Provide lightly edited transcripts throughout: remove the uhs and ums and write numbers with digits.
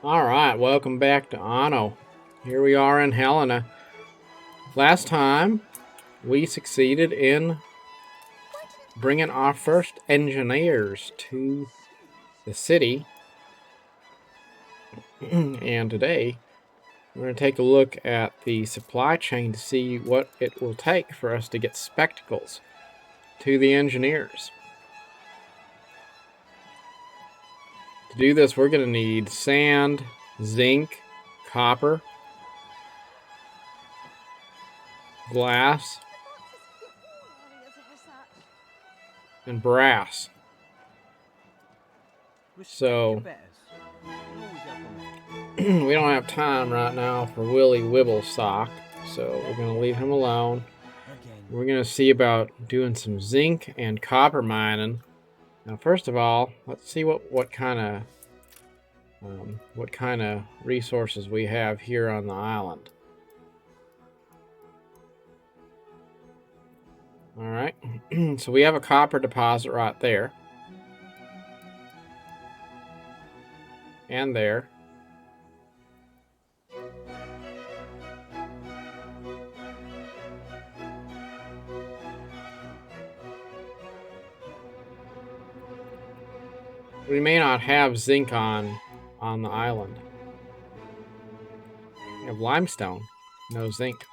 Alright, welcome back to Anno. Here we are in Helena. Last time, we succeeded in bringing our first engineers to the city. And today, we're going to take a look at the supply chain to see what it will take for us to get spectacles to the engineers. To do this, we're going to need sand, zinc, copper, glass, and brass. So, we don't have time right now for Willy Wibblesock, so we're going to leave him alone. We're going to see about doing some zinc and copper mining. Now, first of all, let's see what kind of resources we have here on the island. All right, so we have a copper deposit right there, and there. We may not have zinc on the island. We have limestone, no zinc.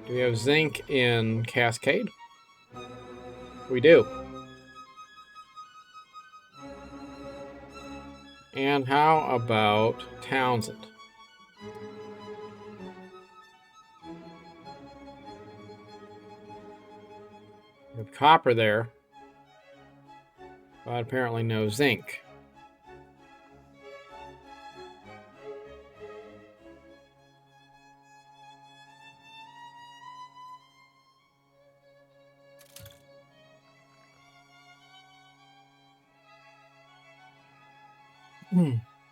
Do we have zinc in Cascade? We do. And how about Townsend? We have copper there, but apparently no zinc.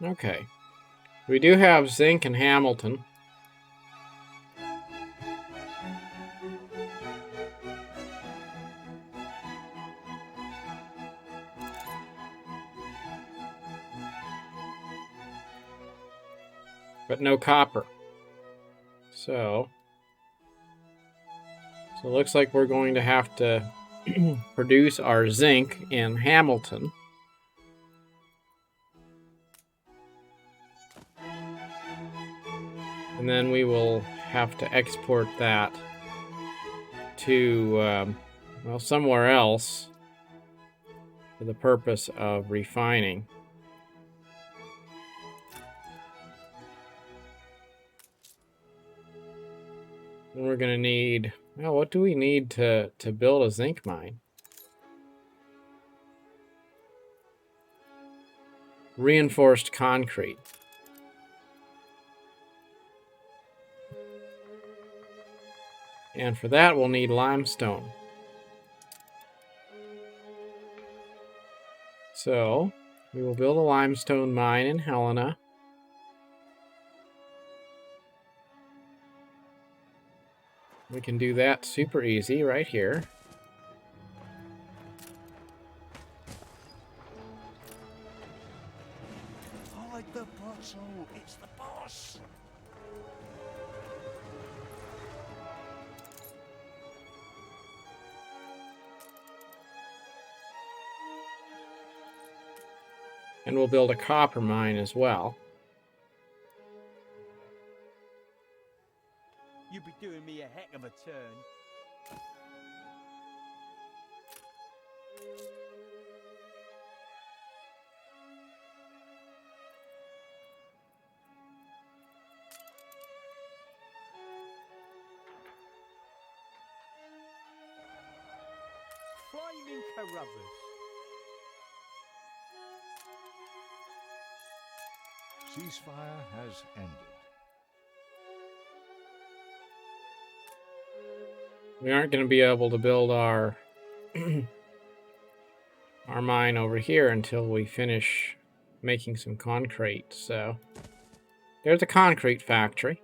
Okay. We do have zinc in Hamilton. But no copper. So it looks like we're going to have to produce our zinc in Hamilton. And then we will have to export that to, well, somewhere else for the purpose of refining. And we're going to need, well, what do we need to build a zinc mine? Reinforced concrete. And for that, we'll need limestone. So, we will build a limestone mine in Helena. We can do that super easy right here. Hide the bottle, it's the boss. And we'll build a copper mine as well. You'd be doing me a heck of a turn. Flaming Carruthers. Ceasefire has ended. We aren't going to be able to build our our mine over here until we finish making some concrete. So there's a concrete factory.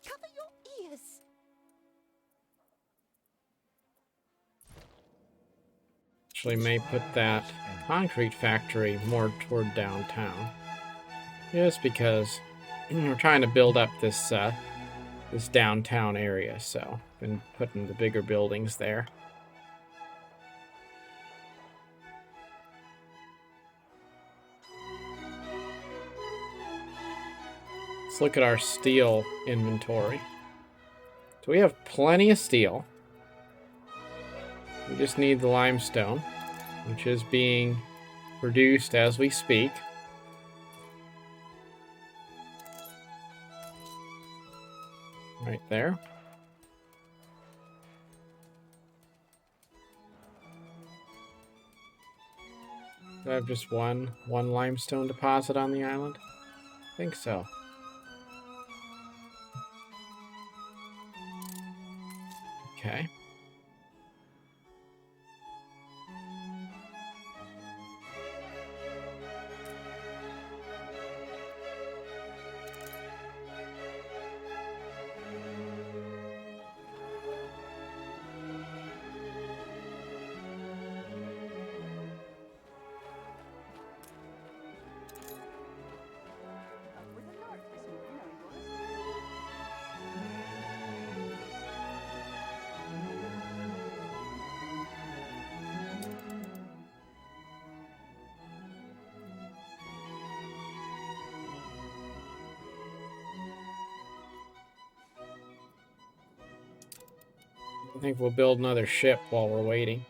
Cover your actually may put that concrete factory more toward downtown. Just because we're trying to build up this this downtown area, so been putting the bigger buildings there. Let's look at our steel inventory. So we have plenty of steel. We just need the limestone, which is being produced as we speak. Right there. Do I have just one limestone deposit on the island? I think so. Okay. I think we'll build another ship while we're waiting.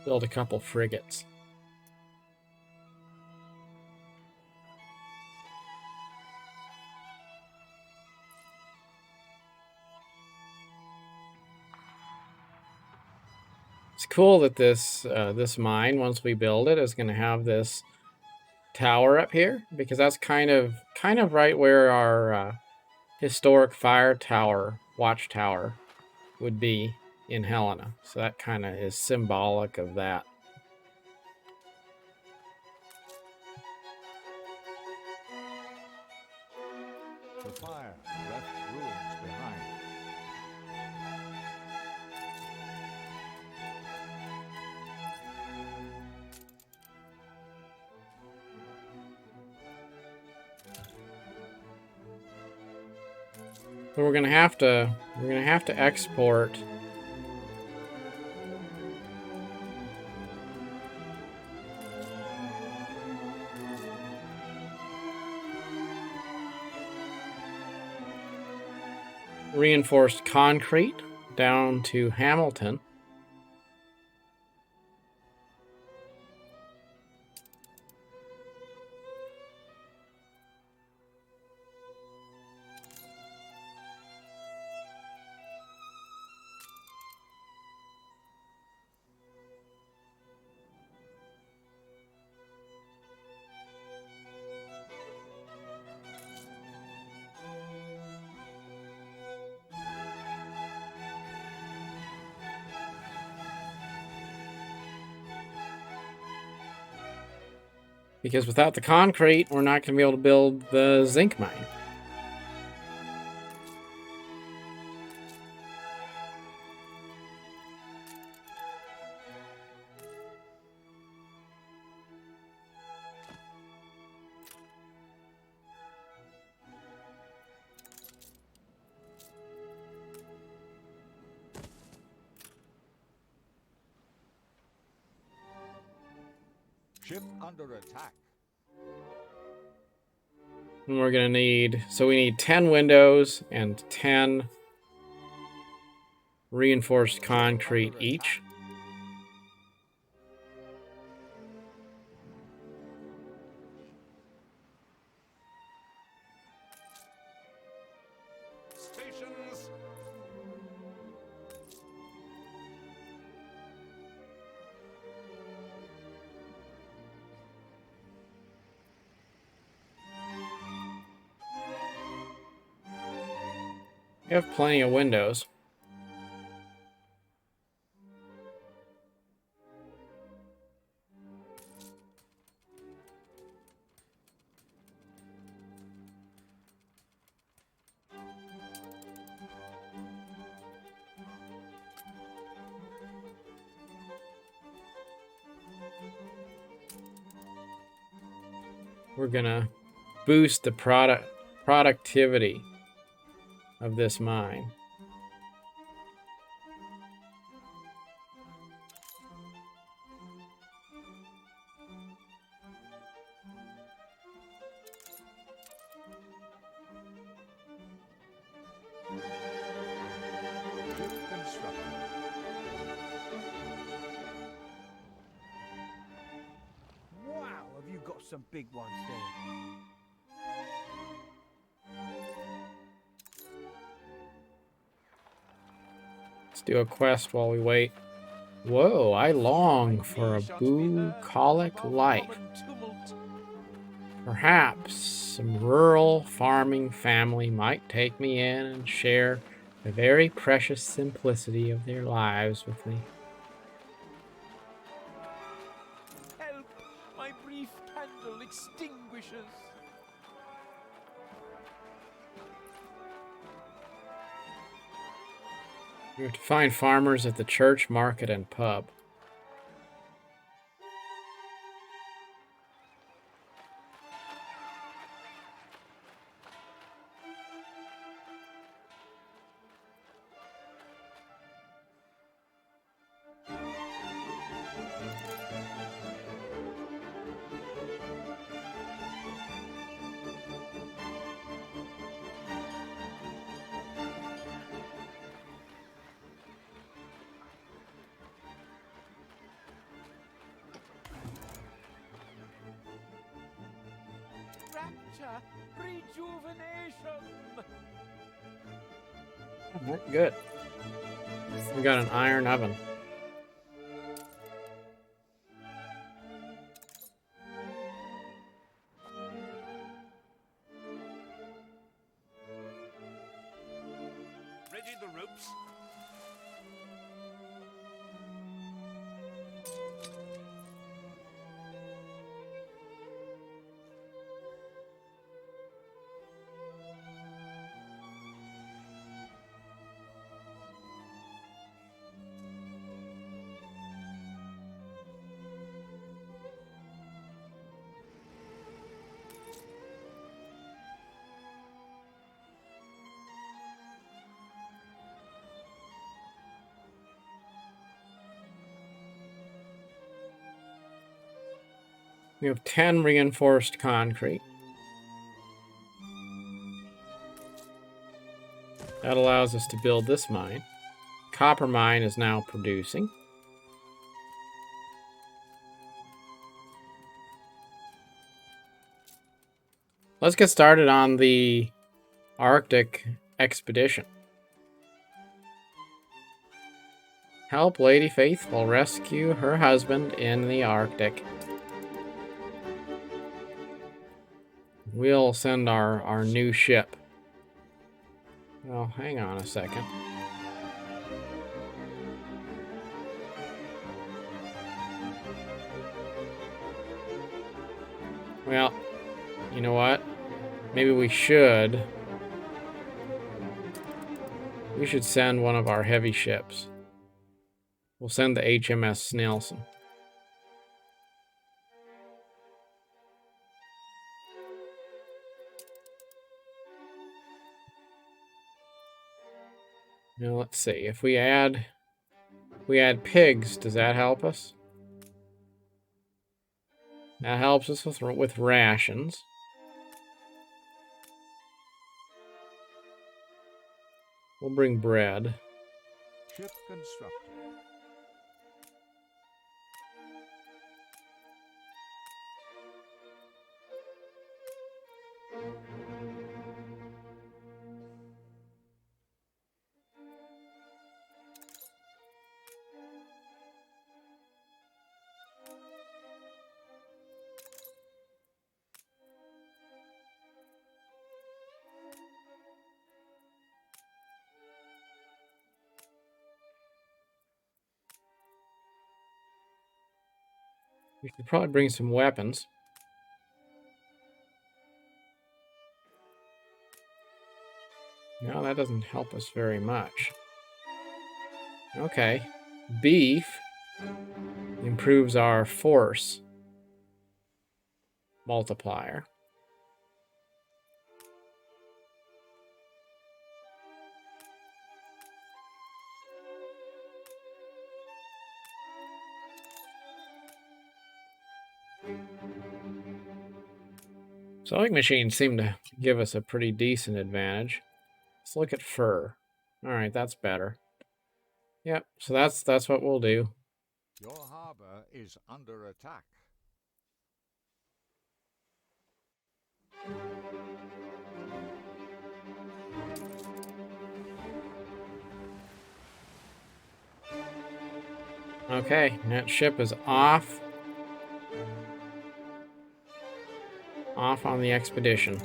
Build a couple frigates. It's cool that this this mine, once we build it, is going to have this tower up here, because that's kind of right where our historic fire tower, watchtower, would be in Helena. So that kind of is symbolic of that. The fire left ruins behind. So we're gonna have to export reinforced concrete down to Hamilton. Because without the concrete, we're not going to be able to build the zinc mine. Ship under attack. And we're going to need, so we need 10 windows and 10 reinforced concrete each. Stations. We have plenty of windows. we're gonna boost the productivity of this mine. Wow, have you got some big ones there? Let's do a quest while we wait. Whoa, I long for a bucolic life. Perhaps some rural farming family might take me in and share the very precious simplicity of their lives with me. Help! My brief candle extinguishes. We have to find farmers at the church, market, and pub. Rapture! Rejuvenation! Good. We got an iron oven. Ready the ropes? We have 10 reinforced concrete. That allows us to build this mine. Copper mine is now producing. Let's get started on the Arctic expedition. Help Lady Faithful rescue her husband in the Arctic. We'll send our new ship. Well, hang on a second. Well, you know what? Maybe we should. We should send one of our heavy ships. We'll send the HMS Snelson. Now let's see. If we add pigs, does that help us? That helps us with rations. We'll bring bread. Ship constructed. We should probably bring some weapons. No, that doesn't help us very much. Okay. Beef improves our force multiplier. Sewing machines seem to give us a pretty decent advantage. Let's look at fur. All right, that's better. Yep, so that's what we'll do. Your harbor is under attack. Okay, that ship is off. Off on the expedition.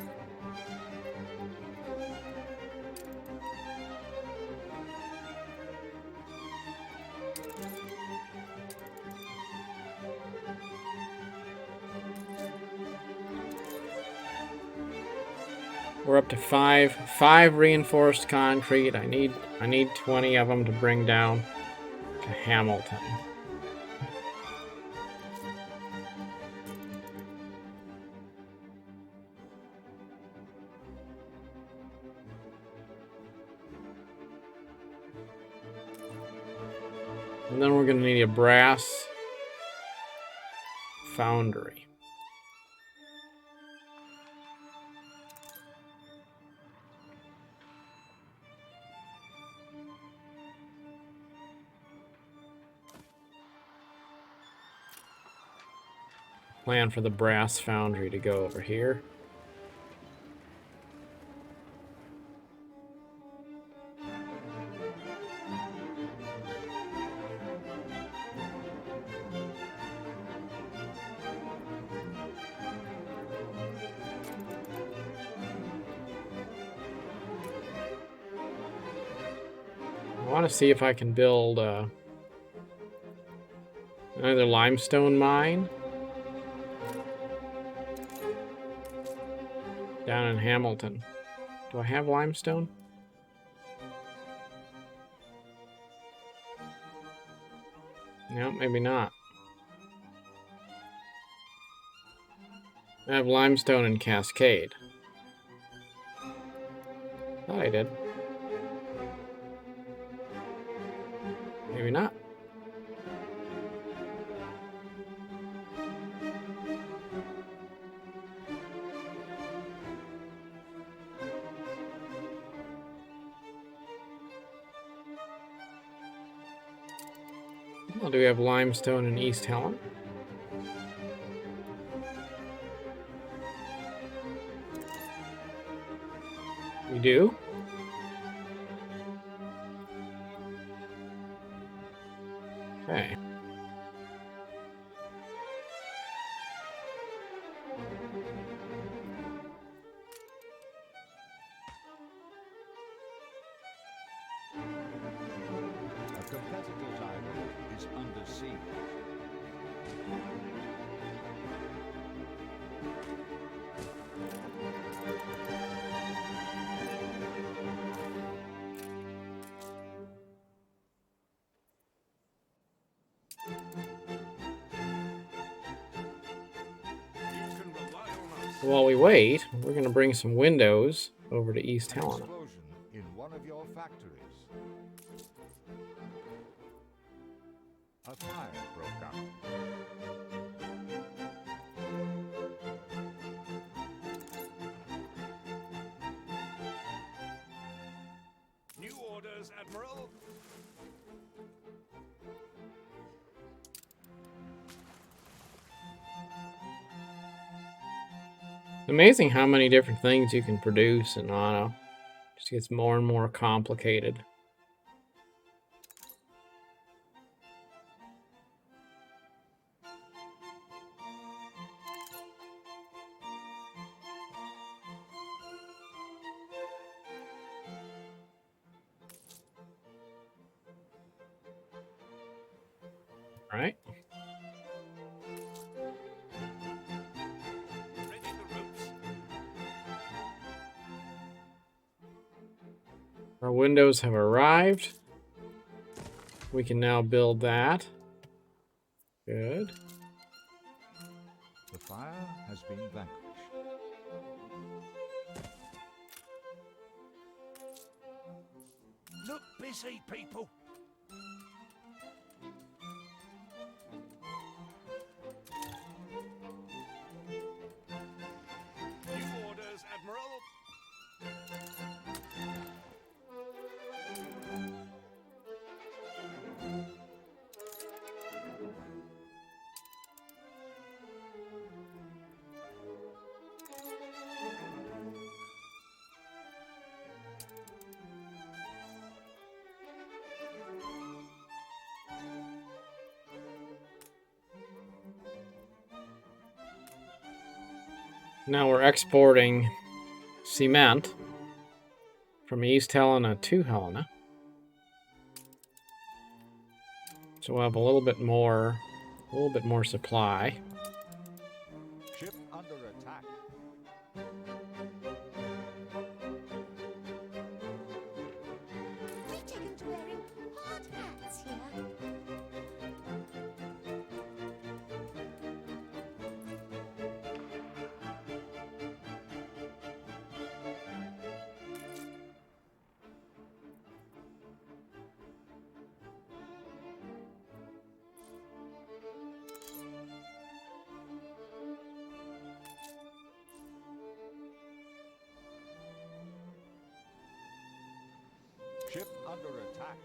We're up to five reinforced concrete. I need 20 of them to bring down to Hamilton. And then we're going to need a brass foundry. Plan for the brass foundry to go over here. I want to see if I can build another limestone mine down in Hamilton. Do I have limestone? No, maybe not. I have limestone in Cascade. Thought I did. Maybe not. Well, do we have limestone in East Helena? We do. Okay. A competitor's island is under siege. While we wait, we're going to bring some windows over to East An Helena. explosion in one of your factories. A fire broke out. New orders, Admiral. Amazing how many different things you can produce in Anno. Just gets more and more complicated. Right? Ready the ropes. Our windows have arrived. We can now build that. Good. The fire has been vanquished. Look busy, people. Now we're exporting cement from East Helena to Helena. So we'll have a little bit more supply. Ship under attack. We've taken to wearing hard hats here. Ship under attack.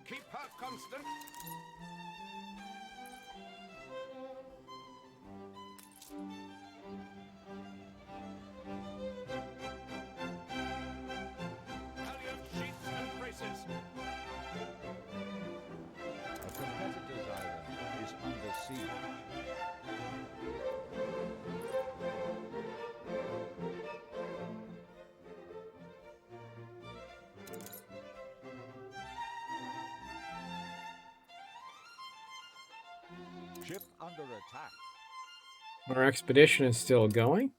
Keep her constant. Halyard sheets and braces. A competitor's island is under siege. Ship under attack. Our expedition is still going.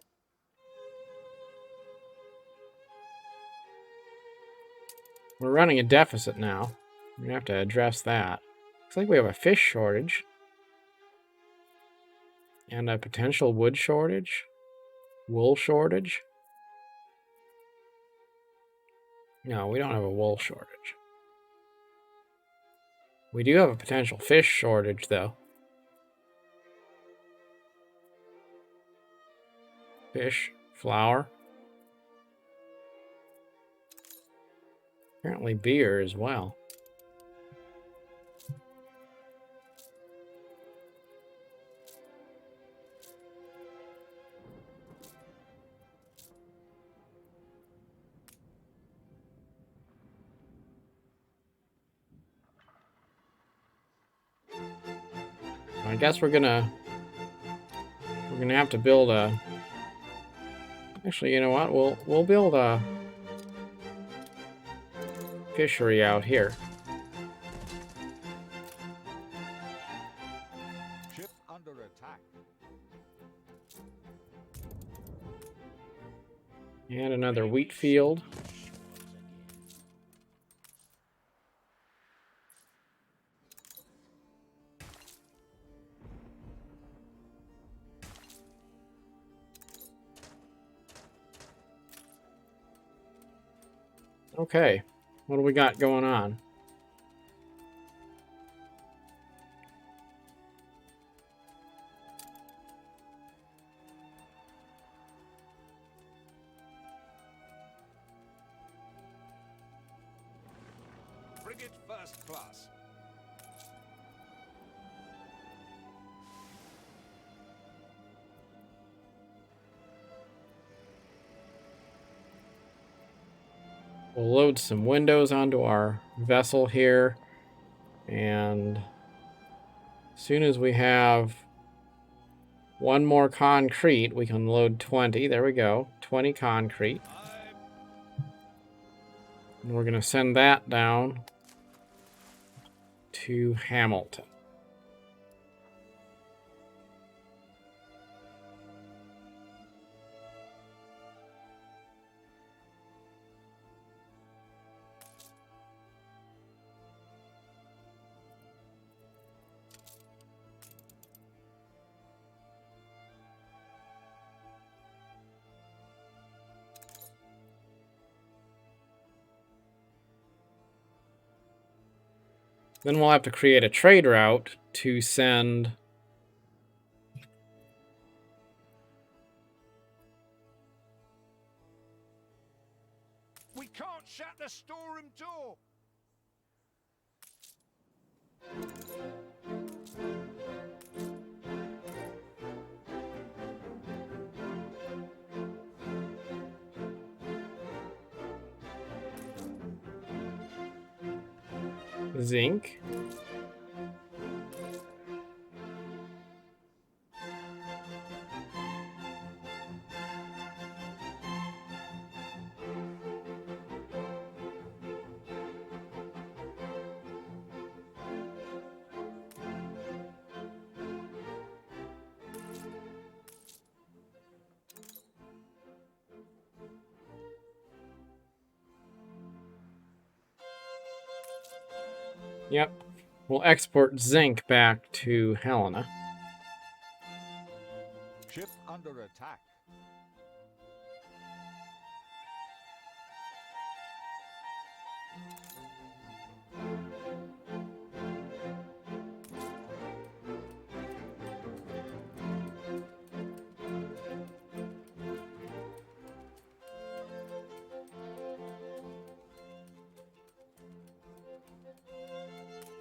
We're running a deficit now. We're gonna have to address that. Looks like we have a fish shortage. And a potential wood shortage. Wool shortage. No, we don't have a wool shortage. We do have a potential fish shortage, though. Fish, flour. Apparently beer as well. I guess we're gonna have to build a. Actually, you know what? We'll build a fishery out here. Ship under attack. And another wheat field. Okay, what do we got going on? Frigate first class. We'll load some windows onto our vessel here. And as soon as we have one more concrete, we can load 20. There we go. 20 concrete. And we're going to send that down to Hamilton. Then we'll have to create a trade route to send We can't shut the storeroom door. zinc. Yep. We'll export zinc back to Helena. Ship under attack.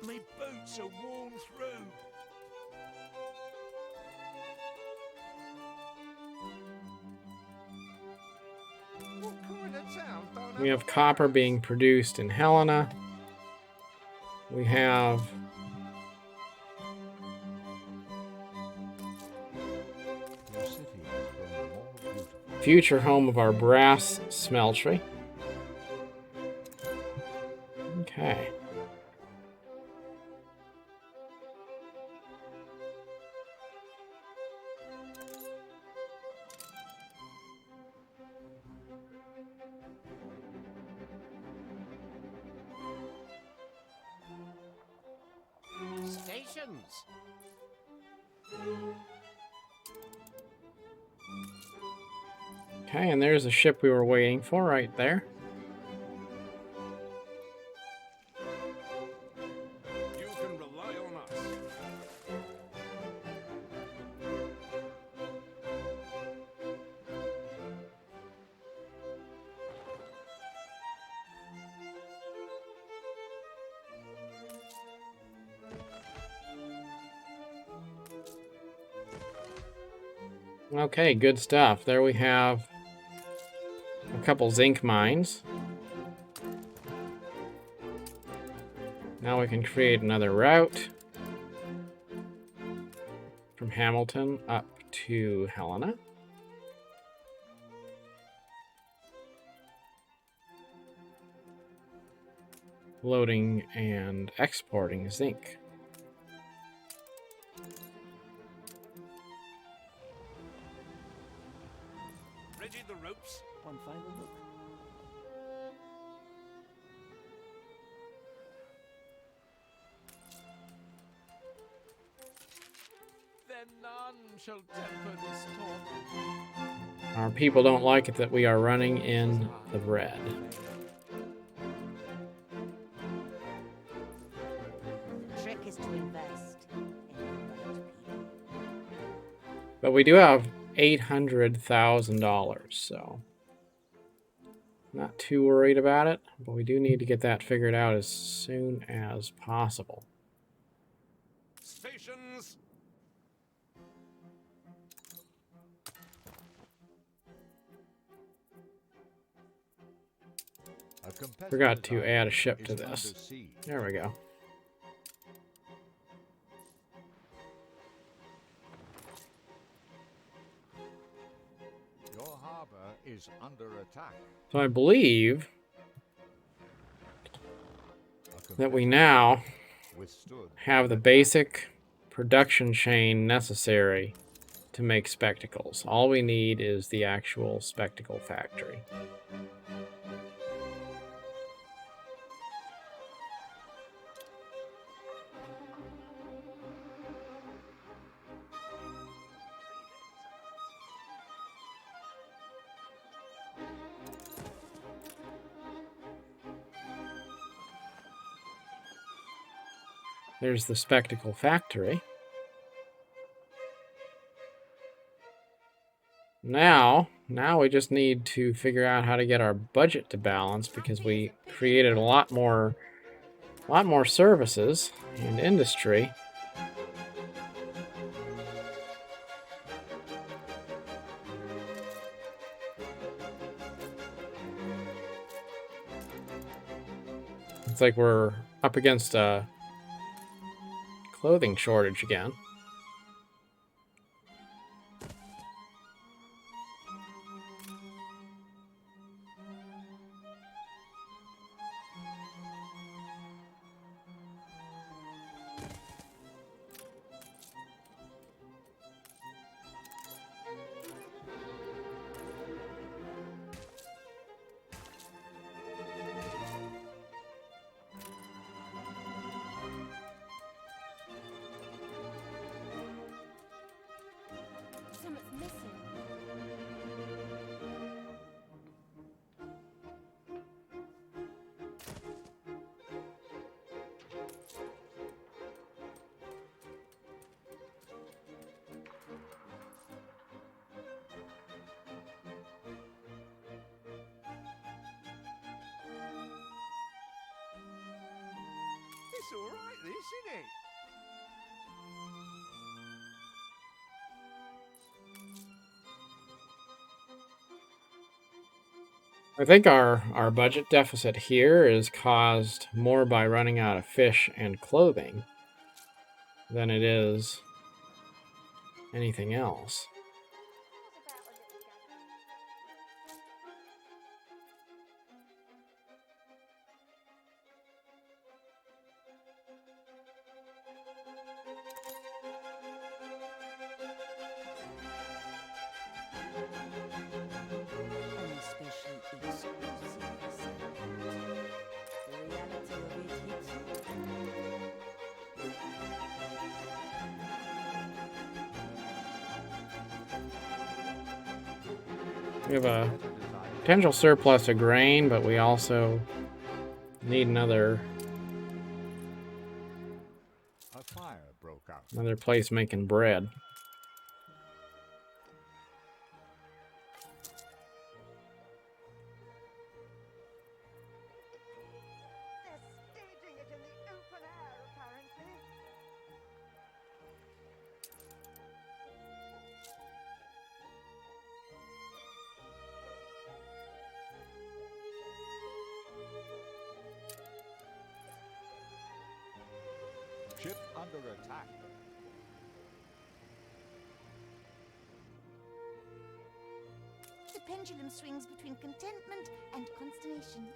My boots are worn through. What kind of town don't We have have a copper barracks? being produced in Helena. We have Your city has grown more beautiful. future home of our brass smeltery. Okay. Stations. Okay, and there's a ship we were waiting for right there. You can rely on us. Okay, good stuff. There we have a couple zinc mines. Now we can create another route from Hamilton up to Helena. Loading and exporting zinc. Ready the ropes? One final look. Then none shall temper this talk. Our people don't like it that we are running in the red. The trick is to invest in the right people. But we do have $800,000, so not too worried about it. But we do need to get that figured out as soon as possible. Stations. A competitor's Forgot to island add a ship to is this. under siege. There we go. Your harbor is under attack. So I believe A that we competitor now withstood have the attack. basic production chain necessary to make spectacles. All we need is the actual spectacle factory. There's the spectacle factory. Now we just need to figure out how to get our budget to balance because we created a lot more services and industry. It's like we're up against a clothing shortage again. Something's missing. It's all right, this, isn't it? I think our budget deficit here is caused more by running out of fish and clothing than it is anything else. An especially exclusive assignment. The reality of it hits We have a potential surplus of grain, but we also need A fire broke out. another place making bread. They're staging it in the open air, apparently. Ship under attack. The pendulum swings between contentment and consternation.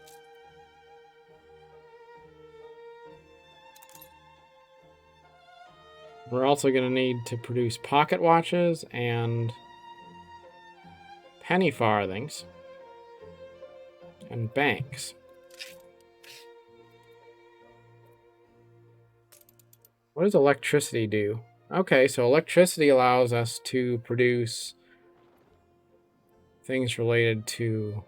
We're also going to need to produce pocket watches and penny farthings and banks. What does electricity do? Okay, so electricity allows us to produce things related to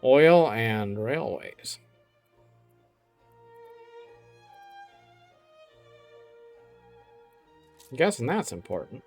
oil and railways. I'm guessing that's important.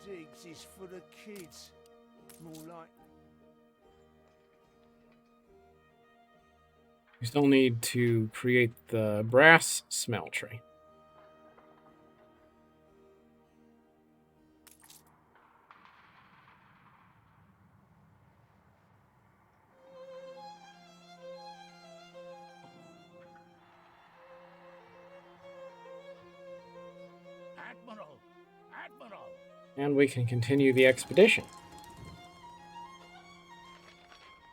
Diggs is for the kids. More like We still need to create the brass smeltery. Admiral! Admiral! And we can continue the expedition.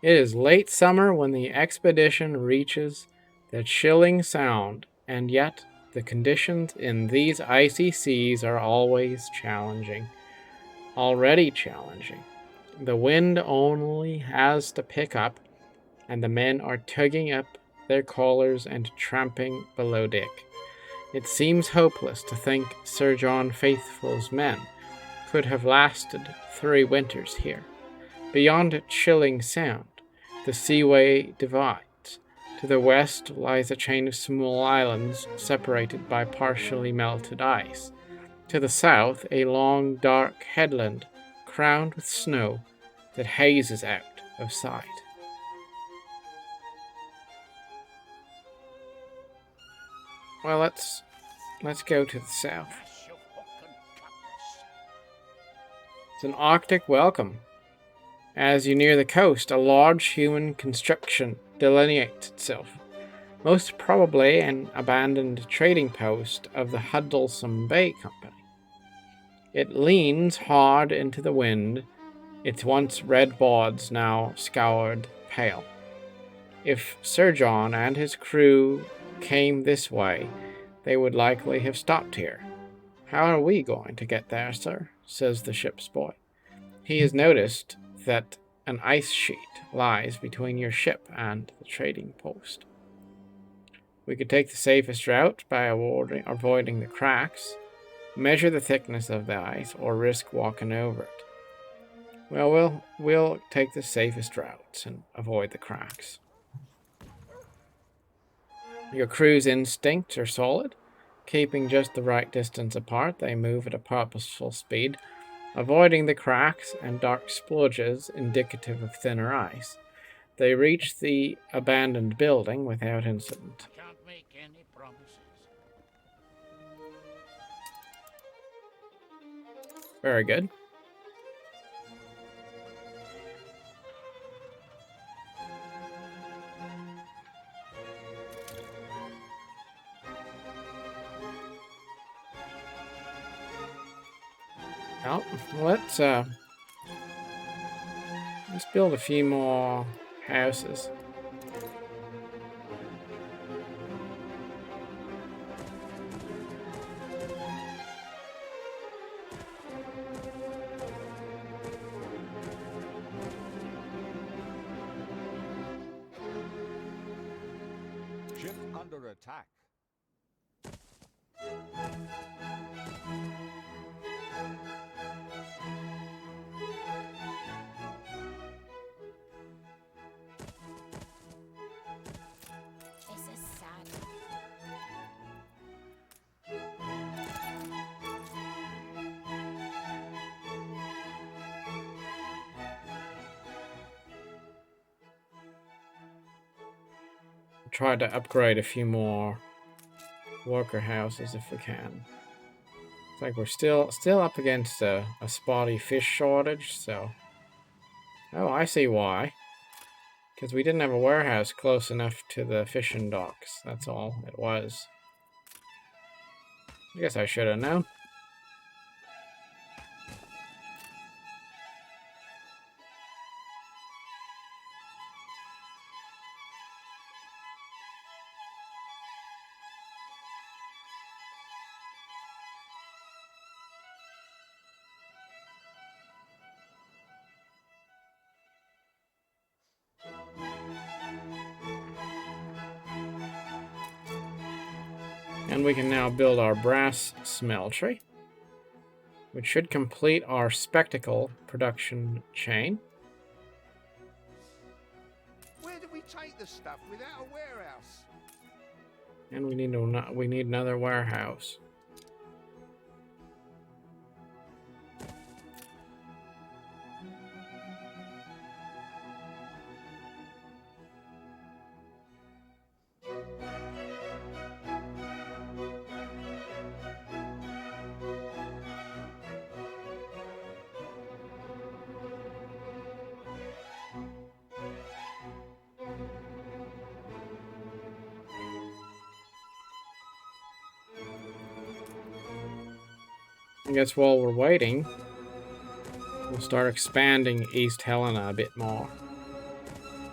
It is late summer when the expedition reaches the chilling sound, and yet the conditions in these icy seas are always challenging. Already challenging. The wind only has to pick up, and the men are tugging up their collars and tramping below deck. It seems hopeless to think Sir John Faithful's men could have lasted 3 winters here. Beyond chilling sound, the seaway divides. To the west lies a chain of small islands separated by partially melted ice. To the south, a long, dark headland crowned with snow that hazes out of sight. Well, let's go to the south. That's your fucking cutlass. It's an Arctic welcome. As you near the coast, a large human construction delineates itself, most probably an abandoned trading post of the Huddlesome Bay Company. It leans hard into the wind, its once red boards now scoured pale. If Sir John and his crew came this way, they would likely have stopped here. "How are we going to get there, sir?" says the ship's boy. He has noticed that an ice sheet lies between your ship and the trading post. We could take the safest route by avoiding the cracks, measure the thickness of the ice, or risk walking over it. Well, we'll take the safest routes and avoid the cracks. Your crew's instincts are solid. Keeping just the right distance apart, they move at a purposeful speed, avoiding the cracks and dark splodges indicative of thinner ice. They reach the abandoned building without incident. I can't make any promises. Very good. Well, let's build a few more houses. Ship under attack. This is sad. Try to upgrade a few more worker houses if we can. It's like we're still up against a spotty fish shortage, so... Oh, I see why. Because we didn't have a warehouse close enough to the fishing docks. That's all it was. I guess I should have known. And we can now build our brass smeltery, which should complete our spectacle production chain. Where do we take the stuff without a warehouse? And we need another warehouse. I guess while we're waiting, we'll start expanding East Helena a bit more,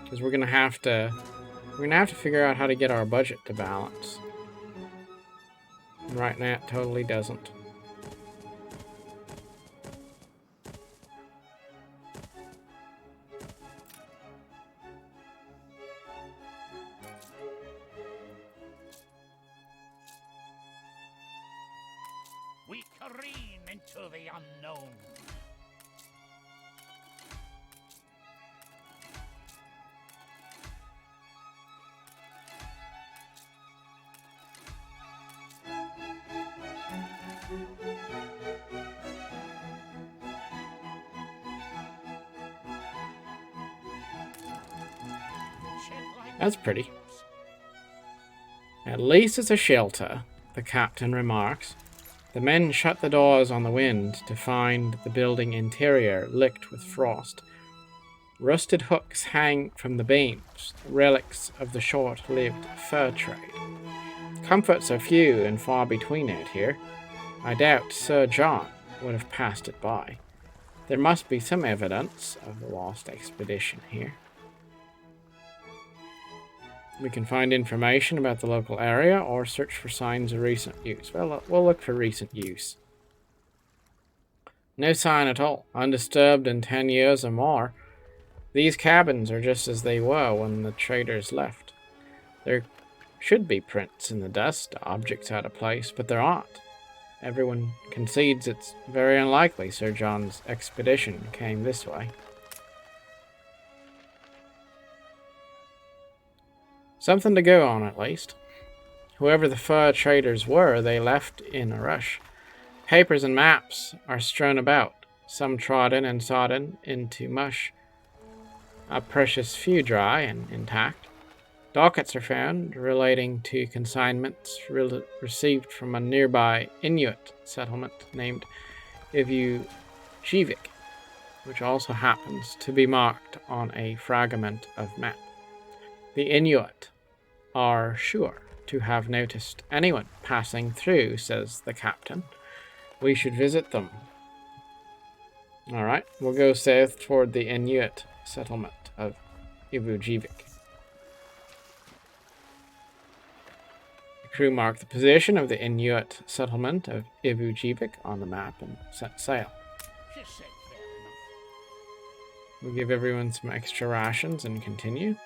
because we're gonna have to figure out how to get our budget to balance. And right now, it totally doesn't. We careen into the unknown. That's pretty. At least it's a shelter, the captain remarks. The men shut the doors on the wind to find the building interior licked with frost. Rusted hooks hang from the beams, relics of the short-lived fur trade. Comforts are few and far between out here. I doubt Sir John would have passed it by. There must be some evidence of the lost expedition here. We can find information about the local area or search for signs of recent use. Well, we'll look for recent use. No sign at all. Undisturbed in 10 years or more. These cabins are just as they were when the traders left. There should be prints in the dust, objects out of place, but there aren't. Everyone concedes it's very unlikely Sir John's expedition came this way. Something to go on, at least. Whoever the fur traders were, they left in a rush. Papers and maps are strewn about, some trodden and sodden into mush. A precious few dry and intact. Dockets are found relating to consignments received from a nearby Inuit settlement named Ivujivik, which also happens to be marked on a fragment of map. The Inuit are sure to have noticed anyone passing through, says the captain. We should visit them. Alright, we'll go south toward the Inuit settlement of Ivujivik. The crew marked the position of the Inuit settlement of Ivujivik on the map and set sail. We'll give everyone some extra rations and continue.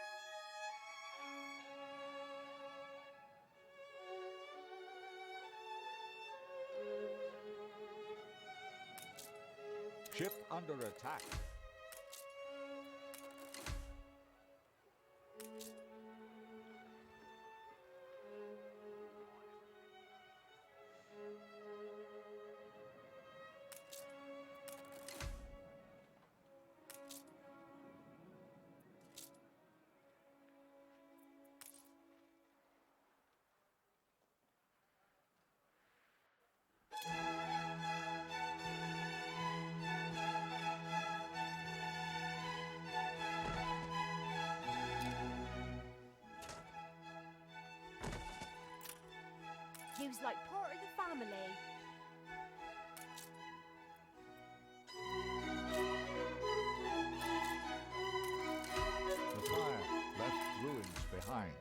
Ship under attack. You's like part of the family. The fire left ruins behind.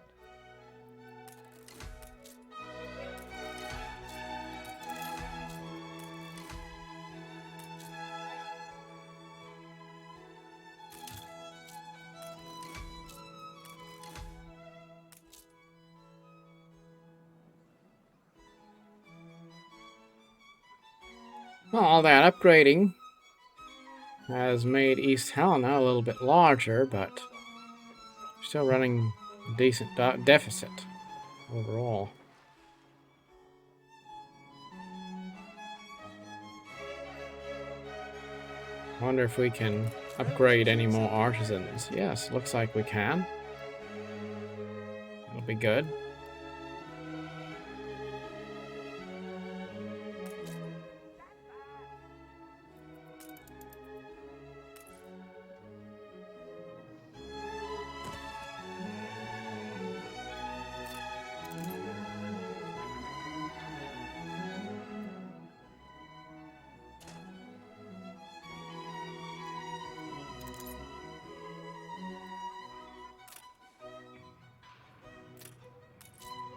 Well, all that upgrading has made East Helena a little bit larger, but still running a decent deficit overall. Wonder if we can upgrade any more artisans. Yes, looks like we can. It'll be good.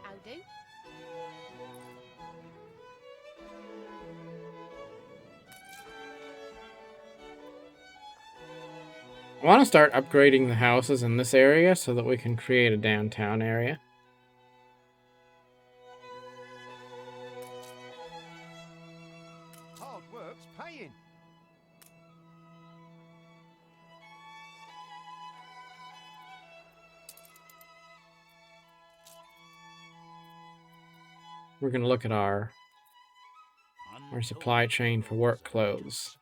How do? I want to start upgrading the houses in this area so that we can create a downtown area. Hard work's paying. We're going to look at our our supply chain for work clothes.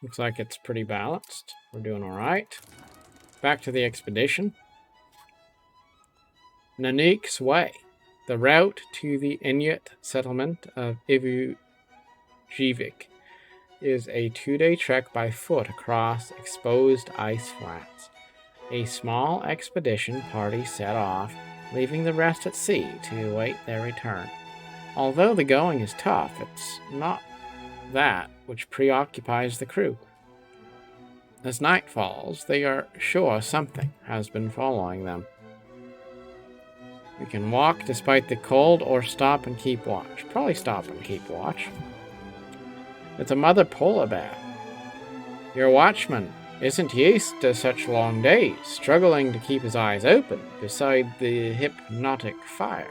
Looks like it's pretty balanced. We're doing all right. Back to the expedition. Nanook's Way. The route to the Inuit settlement of Ivujivik is a 2-day trek by foot across exposed ice flats. A small expedition party set off, leaving the rest at sea to await their return. Although the going is tough, it's not that which preoccupies the crew. As night falls, they are sure something has been following them. We can walk despite the cold or stop and keep watch. Probably stop and keep watch. It's a mother polar bear. Your watchman isn't used to such long days, struggling to keep his eyes open beside the hypnotic fire.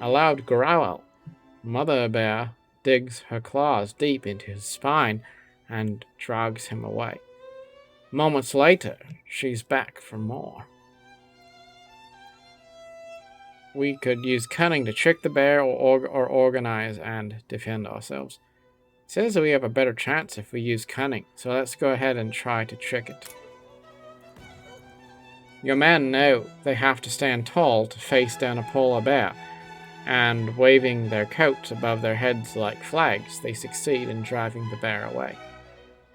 A loud growl. Mother bear digs her claws deep into his spine and drags him away. Moments later, she's back for more. We could use cunning to trick the bear or organize and defend ourselves. It says that we have a better chance if we use cunning, so let's go ahead and try to trick it. Your men know they have to stand tall to face down a polar bear, and waving their coats above their heads like flags, they succeed in driving the bear away.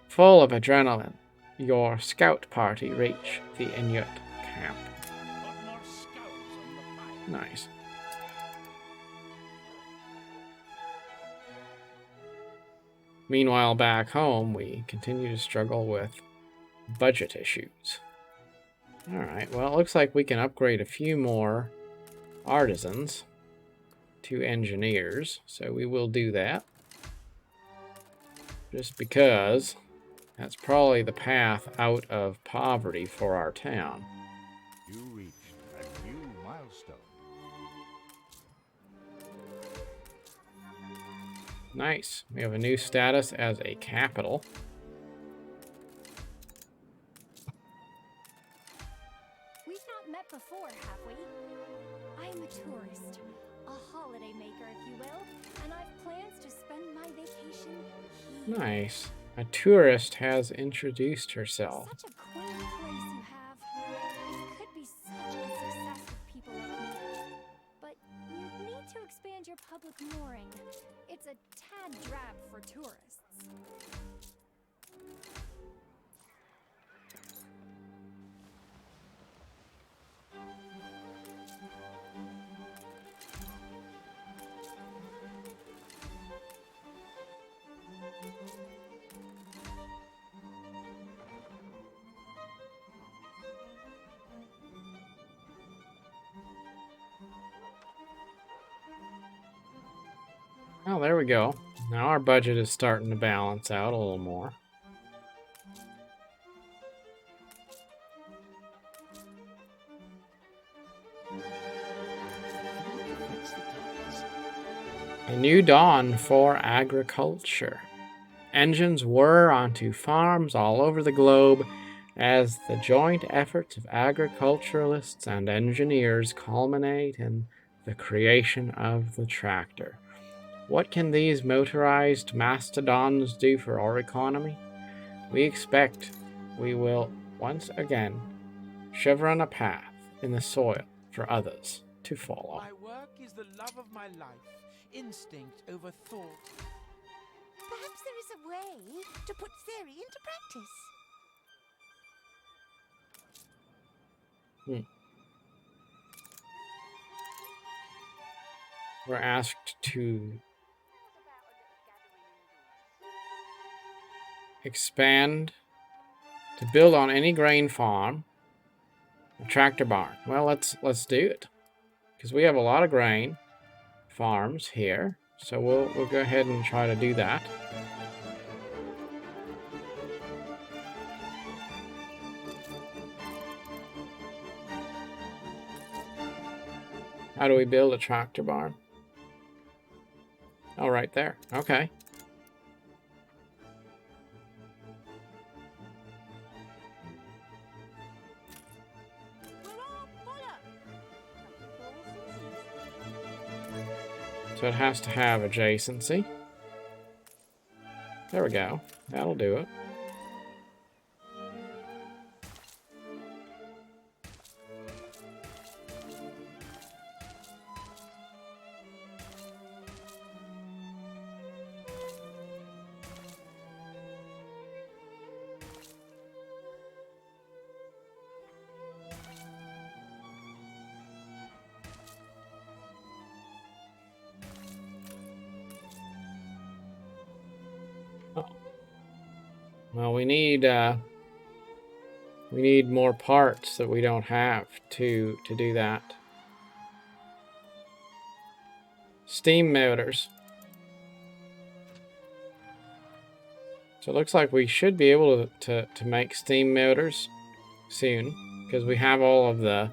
Full of adrenaline, your scout party reach the Inuit camp. Put more skulls on the fire. Nice. Meanwhile, back home, we continue to struggle with budget issues. Alright, well, it looks like we can upgrade a few more artisans to engineers, so we will do that. Just because that's probably the path out of poverty for our town. You reached a new milestone. Nice. We have a new status as a capital. We've not met before, have we? I'm a tourist, a holiday maker, if you will, and I've plans to spend my vacation here. Nice. A tourist has introduced herself. Such a quaint place you have. It could be such a success with people like me. But you need to expand your public mooring. It's a tad drab for tourists. Oh, there we go. Now our budget is starting to balance out a little more. A new dawn for agriculture. Engines whir onto farms all over the globe as the joint efforts of agriculturalists and engineers culminate in the creation of the tractor. What can these motorized mastodons do for our economy? We expect we will once again chevron a path in the soil for others to follow. My work is the love of my life, instinct over thought. Perhaps there is a way to put theory into practice. We're asked to expand to build on any grain farm, a tractor barn. Well, let's do it, because we have a lot of grain farms here, so we'll go ahead and try to do that. How do we build a tractor barn? Oh, right there. Okay. So it has to have adjacency. There we go. That'll do it. Well, we need more parts that we don't have to do that. Steam motors. So it looks like we should be able to make steam motors soon, because we have all of the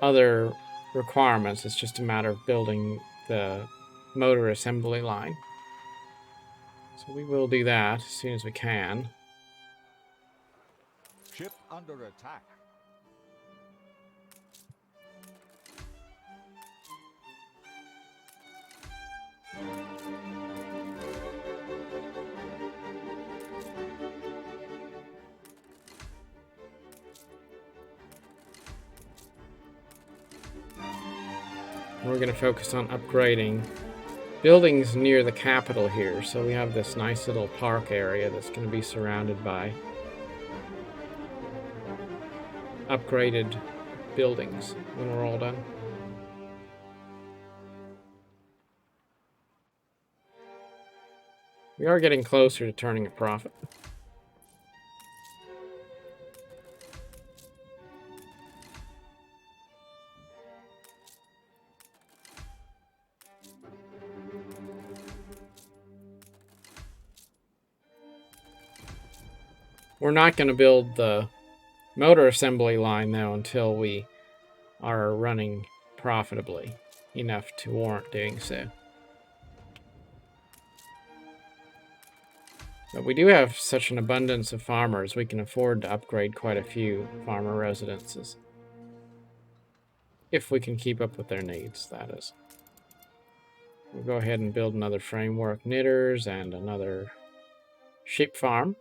other requirements. It's just a matter of building the motor assembly line. So we will do that as soon as we can. Ship under attack. We're going to focus on upgrading buildings near the capital here. So we have this nice little park area that's going to be surrounded by upgraded buildings when we're all done. We are getting closer to turning a profit. We're not going to build the motor assembly line though until we are running profitably enough to warrant doing so. But we do have such an abundance of farmers, we can afford to upgrade quite a few farmer residences. If we can keep up with their needs, that is. We'll go ahead and build another framework knitters and another sheep farm.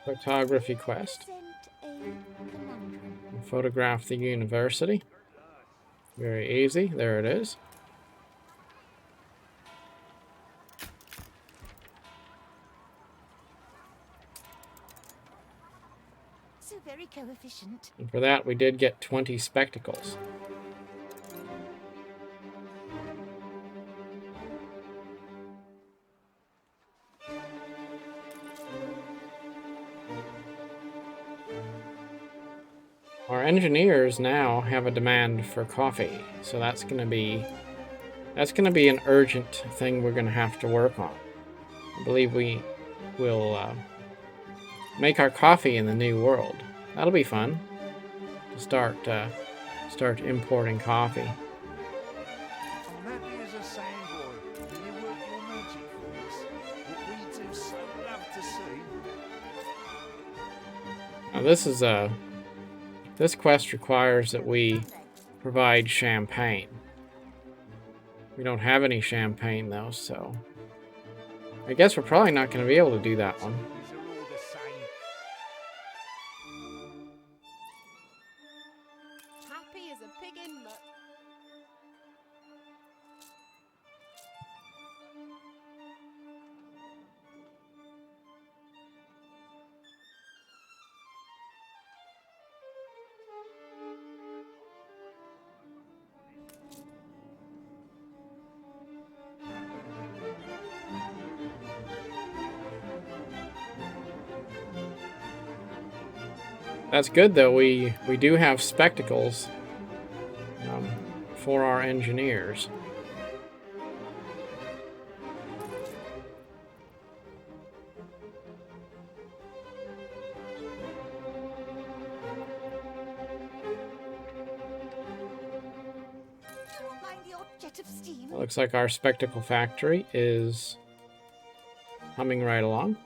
Photography quest. Photograph the university. Very easy. There it is. So very coefficient. And for that, we did get 20 spectacles. Our engineers now have a demand for coffee, so that's going to be an urgent thing we're going to have to work on. I believe we will make our coffee in the new world. That'll be fun to start importing coffee. I'm happy as a sandboy. You work your magic for us. What we do so love to see. Now this quest requires that we provide champagne. We don't have any champagne though, so I guess we're probably not going to be able to do that one. These are all the same. Happy as a pig in muck. That's good, though. We do have spectacles for our engineers. Mind the odd jet of steam. Looks like our spectacle factory is humming right along.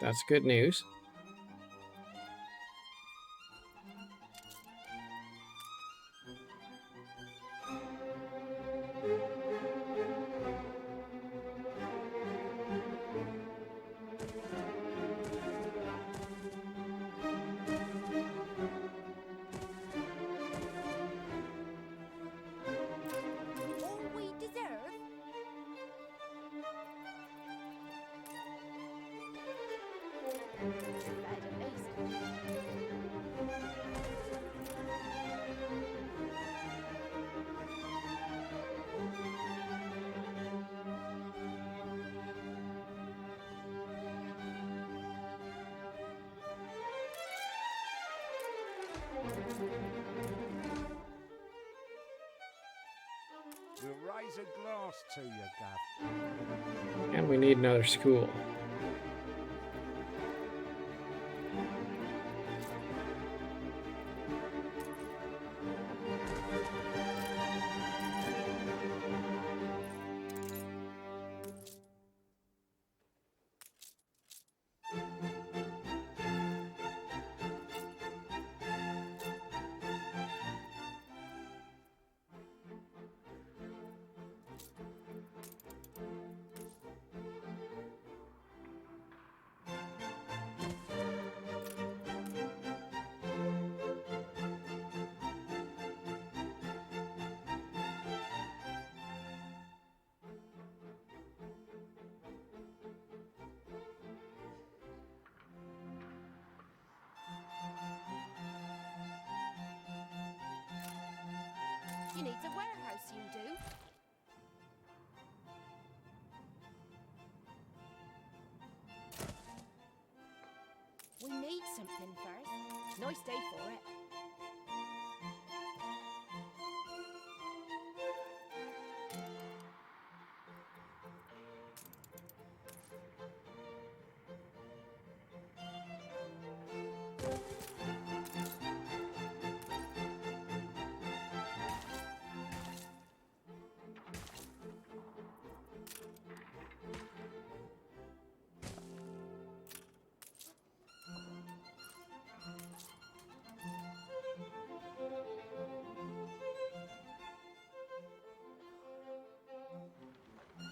That's good news. All we deserve. Fed at least. We'll raise a glass to you, Gav. And we need another school. You need a warehouse, you do. We need something first. Nice day for it.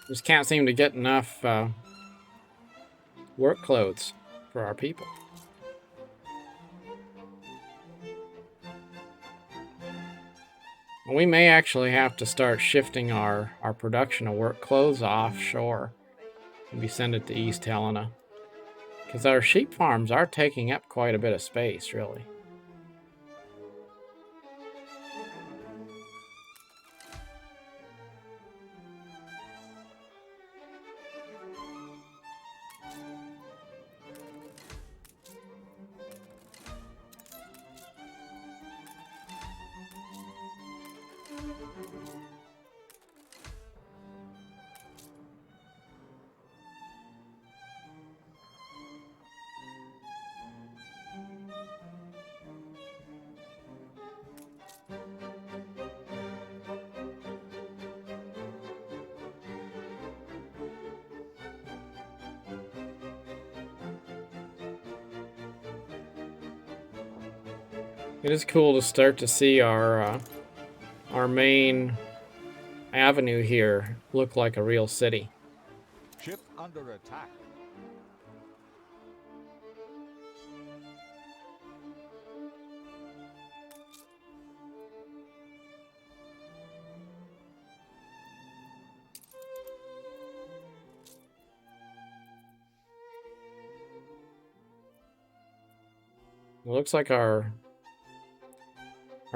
Just can't seem to get enough work clothes for our people. We may actually have to start shifting our production of work clothes offshore. Maybe send it to East Helena. Because our sheep farms are taking up quite a bit of space, really. It is cool to start to see our main avenue here look like a real city. Ship under attack. It looks like our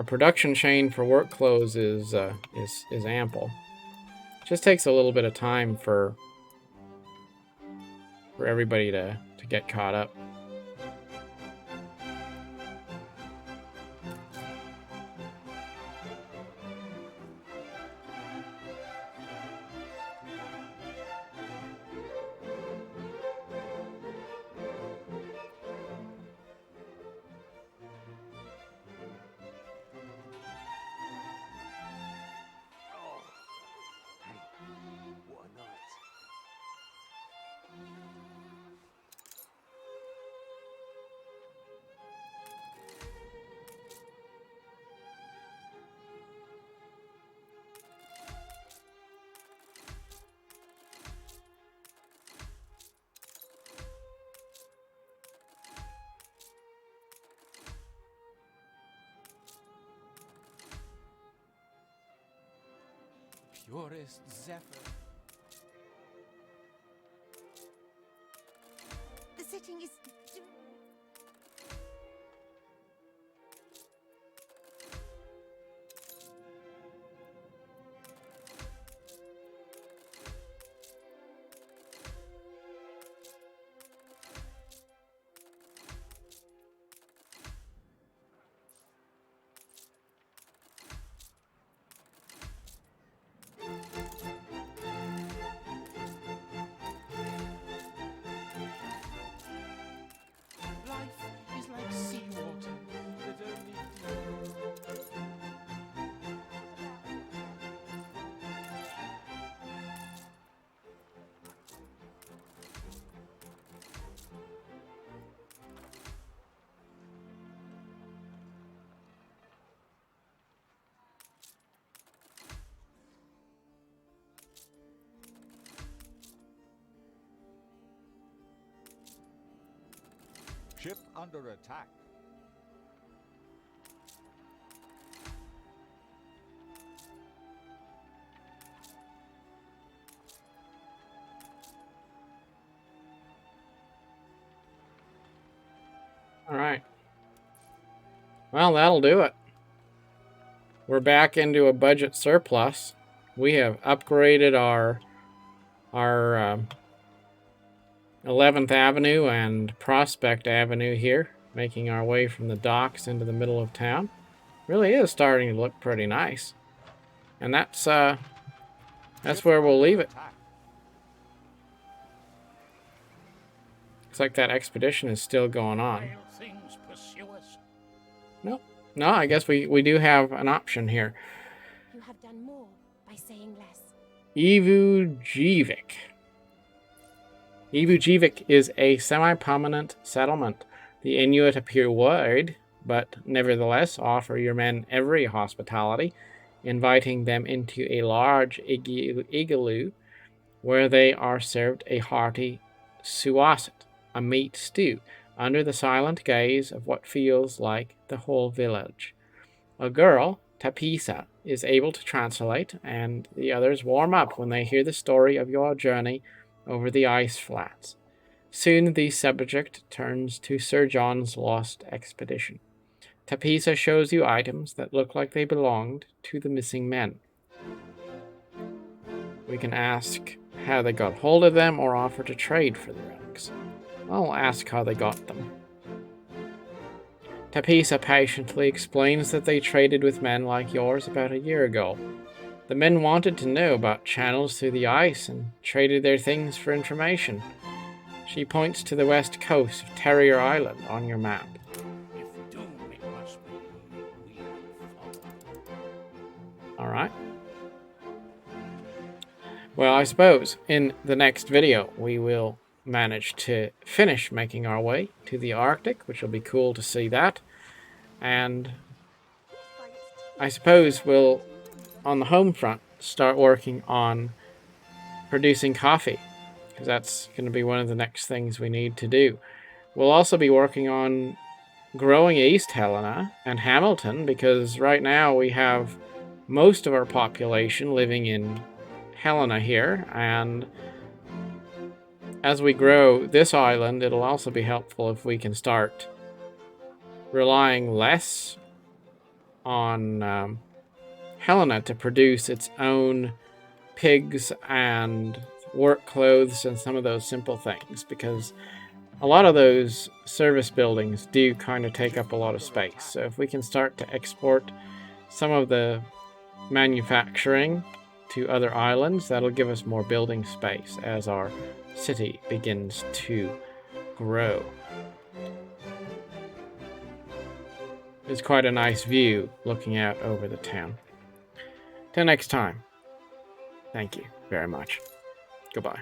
production chain for work clothes is ample. It just takes a little bit of time for everybody to get caught up. purest zephyr. The setting is... Life is like seawater that only... Ship under attack. All right. Well, that'll do it. We're back into a budget surplus. We have upgraded our 11th Avenue and Prospect Avenue here, making our way from the docks into the middle of town. Really is starting to look pretty nice. And that's where we'll leave it. Looks like that expedition is still going on. Things pursue us. No, I guess we do have an option here. You have done more by saying less. Ivujivik. Ivujivik is a semi-permanent settlement. The Inuit appear worried, but nevertheless offer your men every hospitality, inviting them into a large igloo where they are served a hearty suasit, a meat stew, under the silent gaze of what feels like the whole village. A girl, Tapisa, is able to translate, and the others warm up when they hear the story of your journey over the ice flats. Soon the subject turns to Sir John's lost expedition. Tapisa shows you items that look like they belonged to the missing men. We can ask how they got hold of them or offer to trade for the relics. I'll ask how they got them. Tapisa patiently explains that they traded with men like yours about a year ago. The men wanted to know about channels through the ice and traded their things for information. She points to the west coast of Terrier Island on your map. If doom it must be, we follow. Alright. Well, I suppose in the next video we will manage to finish making our way to the Arctic, which will be cool to see that. And I suppose we'll, on the home front, start working on producing coffee, because that's going to be one of the next things we need to do. We'll also be working on growing East Helena and Hamilton, because right now we have most of our population living in Helena here, and as we grow this island, it'll also be helpful if we can start relying less on Helena to produce its own pigs and work clothes and some of those simple things, because a lot of those service buildings do kind of take up a lot of space. So if we can start to export some of the manufacturing to other islands, that'll give us more building space as our city begins to grow. It's quite a nice view looking out over the town. Till next time, thank you very much. Goodbye.